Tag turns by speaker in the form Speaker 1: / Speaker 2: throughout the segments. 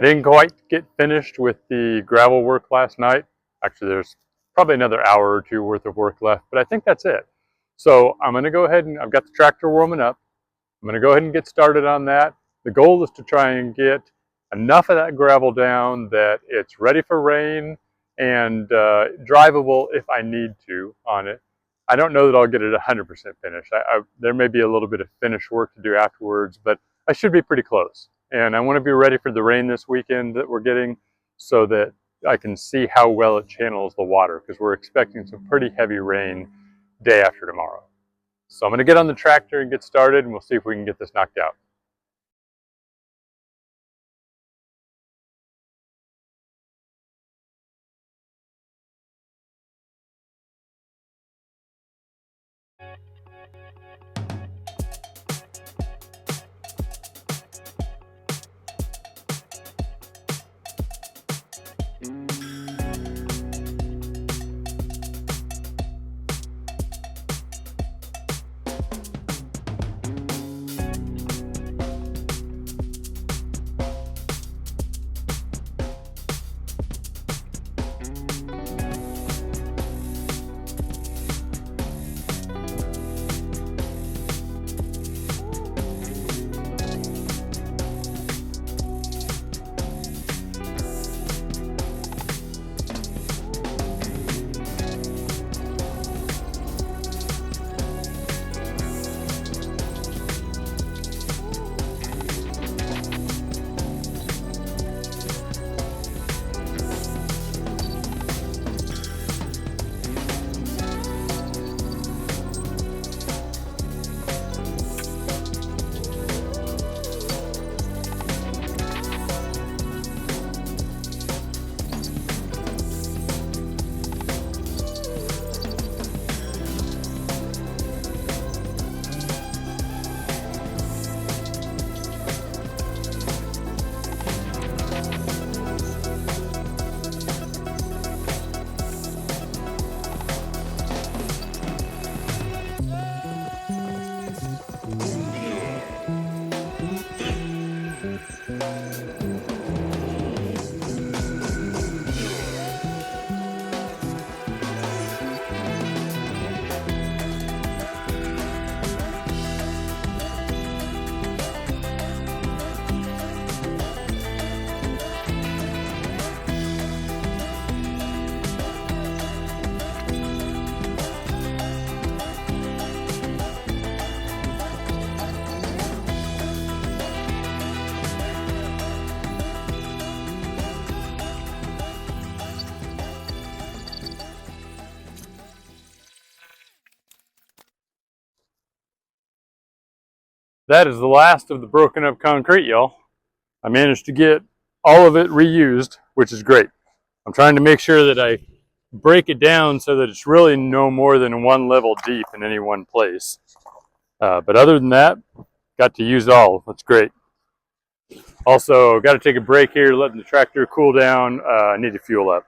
Speaker 1: I didn't quite get finished with the gravel work last night. Actually, there's probably another hour or two worth of work left, but I think that's it. So I'm gonna go ahead and I've got the tractor warming up. I'm gonna go ahead and get started on that. The goal is to try and get enough of that gravel down that it's ready for rain and drivable if I need to on it. I don't know that I'll get it 100% finished. There may be a little bit of finish work to do afterwards, but I should be pretty close. And I want to be ready for the rain this weekend that we're getting so that I can see how well it channels the water, because we're expecting some pretty heavy rain day after tomorrow. So I'm going to get on the tractor and get started, and we'll see if we can get this knocked out. That is the last of the broken up concrete, y'all. I managed to get all of it reused, which is great. I'm trying to make sure that I break it down so that it's really no more than one level deep in any one place. But other than that, got to use it all. That's great. Also, got to take a break here, letting the tractor cool down. I need to fuel up.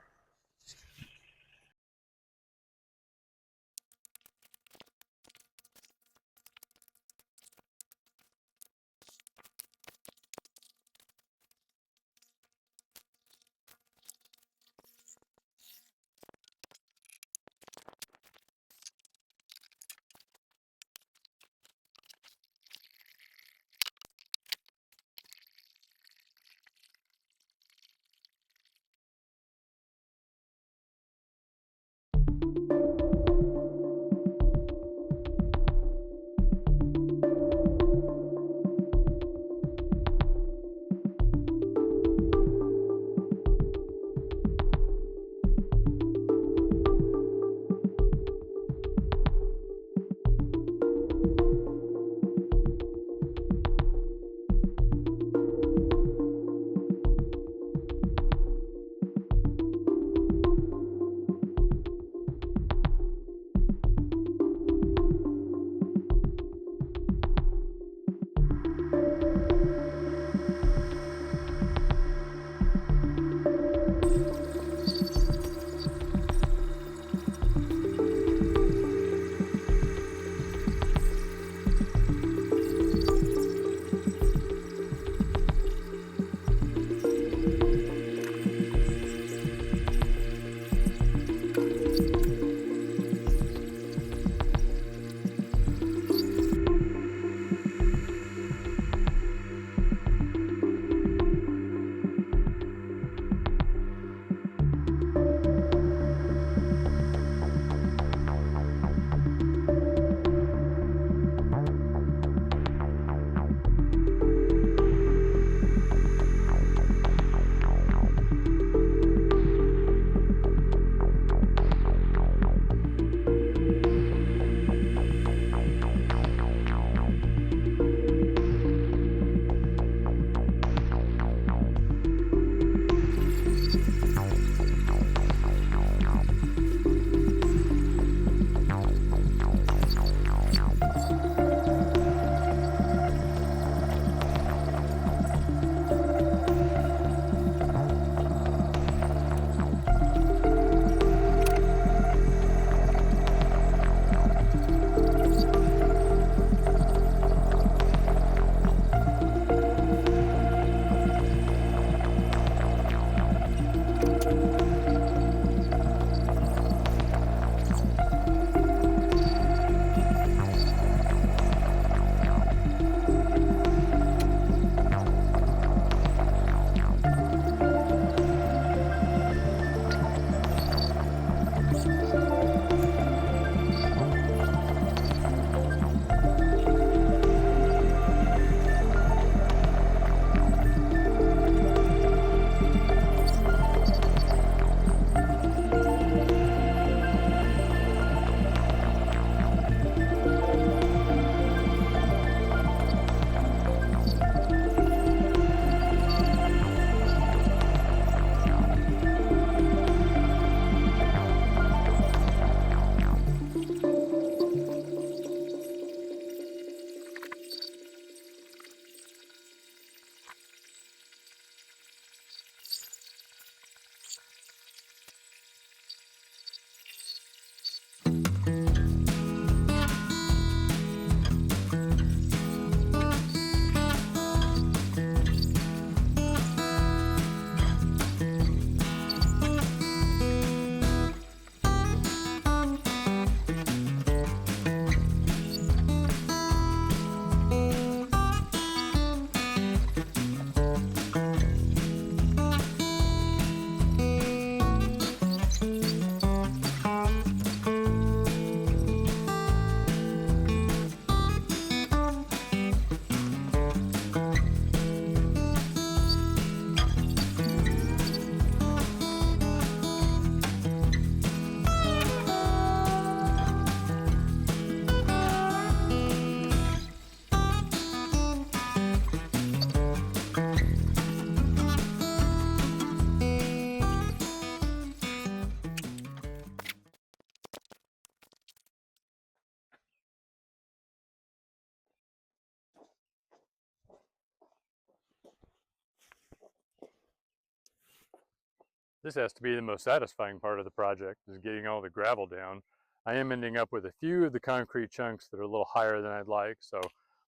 Speaker 1: This has to be the most satisfying part of the project, is getting all the gravel down. I am ending up with a few of the concrete chunks that are a little higher than I'd like, so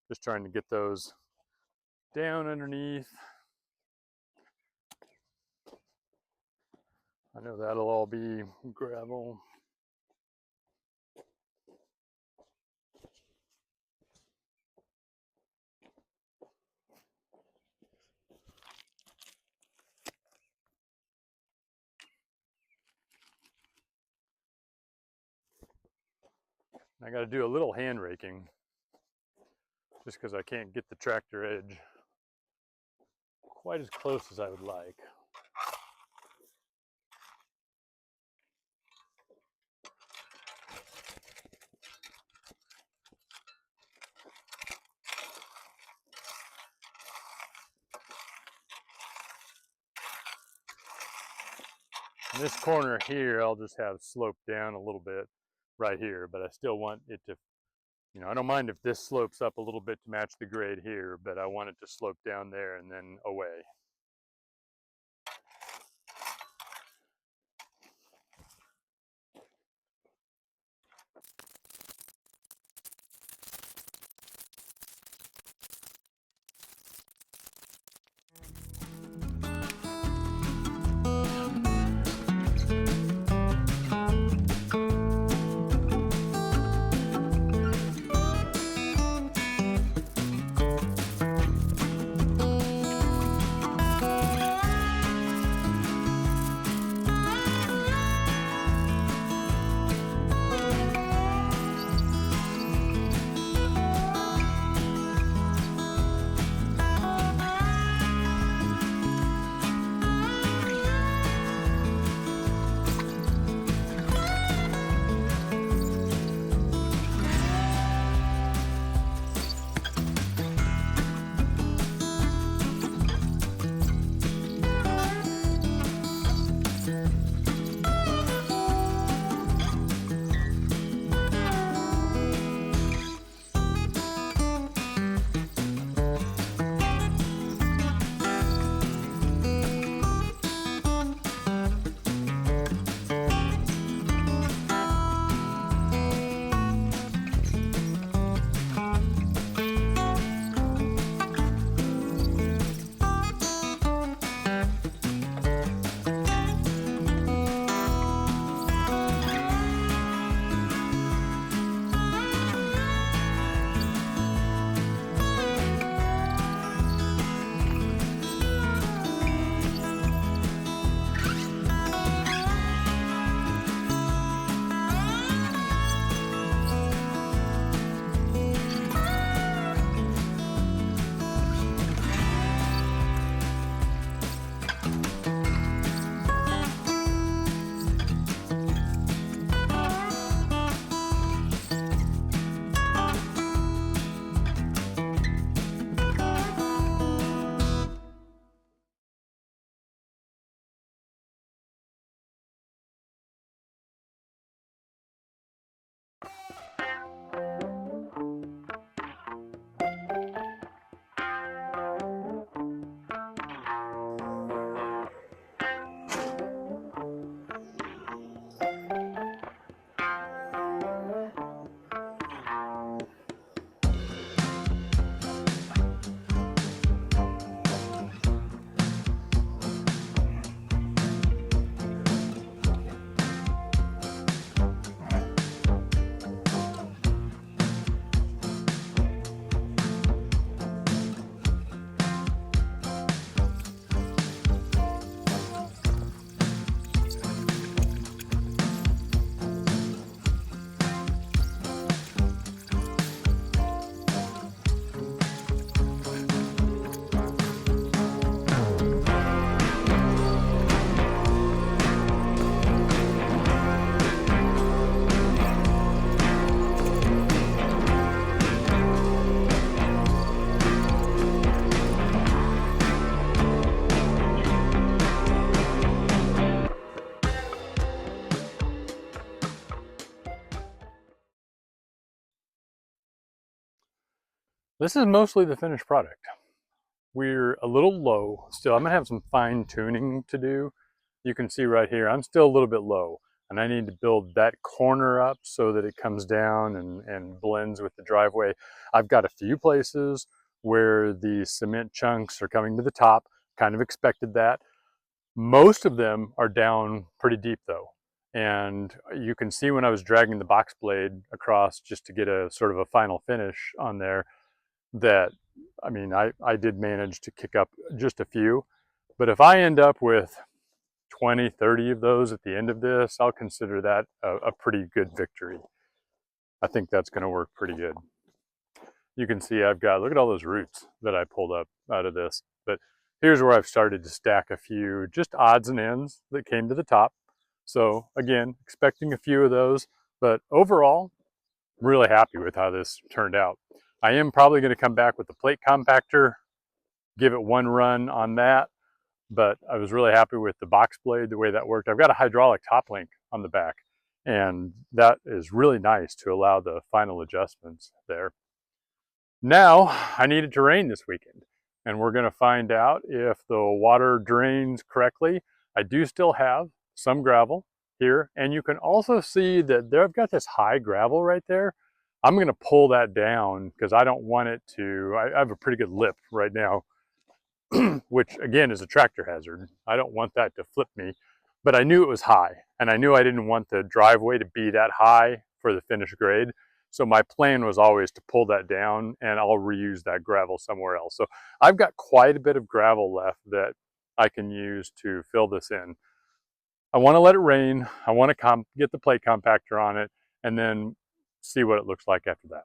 Speaker 1: just trying to get those down underneath. I know that'll all be gravel. I got to do a little hand raking just because I can't get the tractor edge quite as close as I would like. And this corner here, I'll just have sloped down a little bit right here, but I still want it to, you know, I don't mind if this slopes up a little bit to match the grade here, but I want it to slope down there and then away. This is mostly the finished product. We're a little low still. I'm gonna have some fine tuning to do. you can see right here, I'm still a little bit low, and I need to build that corner up so that it comes down and blends with the driveway. I've got a few places where the cement chunks are coming to the top, kind of expected that. Most of them are down pretty deep though. And you can see when I was dragging the box blade across just to get a sort of a final finish on there that, I mean, I did manage to kick up just a few. But if I end up with 20, 30 of those at the end of this, I'll consider that a pretty good victory. I think that's going to work pretty good. You can see I've got, look at all those roots that I pulled up out of this. But here's where I've started to stack a few just odds and ends that came to the top. So again, expecting a few of those, but overall, really happy with how this turned out. I am probably going to come back with the plate compactor, give it one run on that, but I was really happy with the box blade, the way that worked. I've got a hydraulic top link on the back, and that is really nice to allow the final adjustments there. Now, I need it to rain this weekend, and we're going to find out if the water drains correctly. I do still have some gravel here, and you can also see that there I've got this high gravel right there. I'm going to pull that down because I don't want it to, I have a pretty good lip right now, which again is a tractor hazard. I don't want that to flip me, but I knew it was high, and I knew I didn't want the driveway to be that high for the finished grade. So my plan was always to pull that down, and I'll reuse that gravel somewhere else. So I've got quite a bit of gravel left that I can use to fill this in. I want to let it rain. I want to get the plate compactor on it and then see what it looks like after that.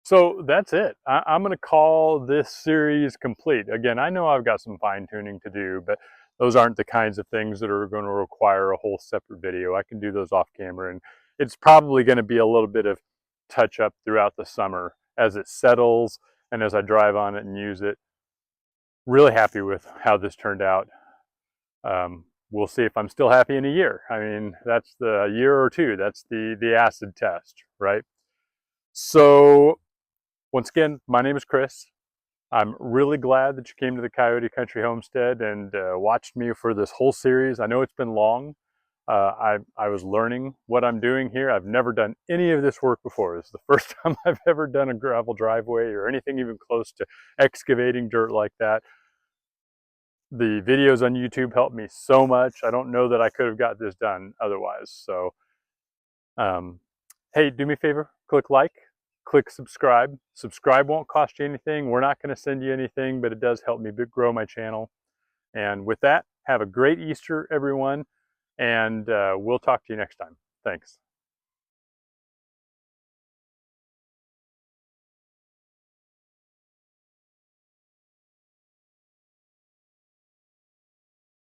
Speaker 1: So that's it. I'm going to call this series complete. Again, I know I've got some fine tuning to do, but those aren't the kinds of things that are going to require a whole separate video. I can do those off camera, and it's probably going to be a little bit of touch up throughout the summer as it settles and as I drive on it and use it. Really happy with how this turned out. We'll see if I'm still happy in a year. I mean, that's the year or two. That's the acid test, right? So once again, my name is Chris. I'm really glad that you came to the Coyote Country Homestead and watched me for this whole series. I know it's been long. I was learning what I'm doing here. I've never done any of this work before. This is the first time I've ever done a gravel driveway or anything even close to excavating dirt like that. The videos on YouTube helped me so much. I don't know that I could have got this done otherwise. So, hey, do me a favor, click like, click subscribe. Subscribe won't cost you anything. We're not going to send you anything, but it does help me grow my channel. And with that, have a great Easter, everyone, and we'll talk to you next time. Thanks.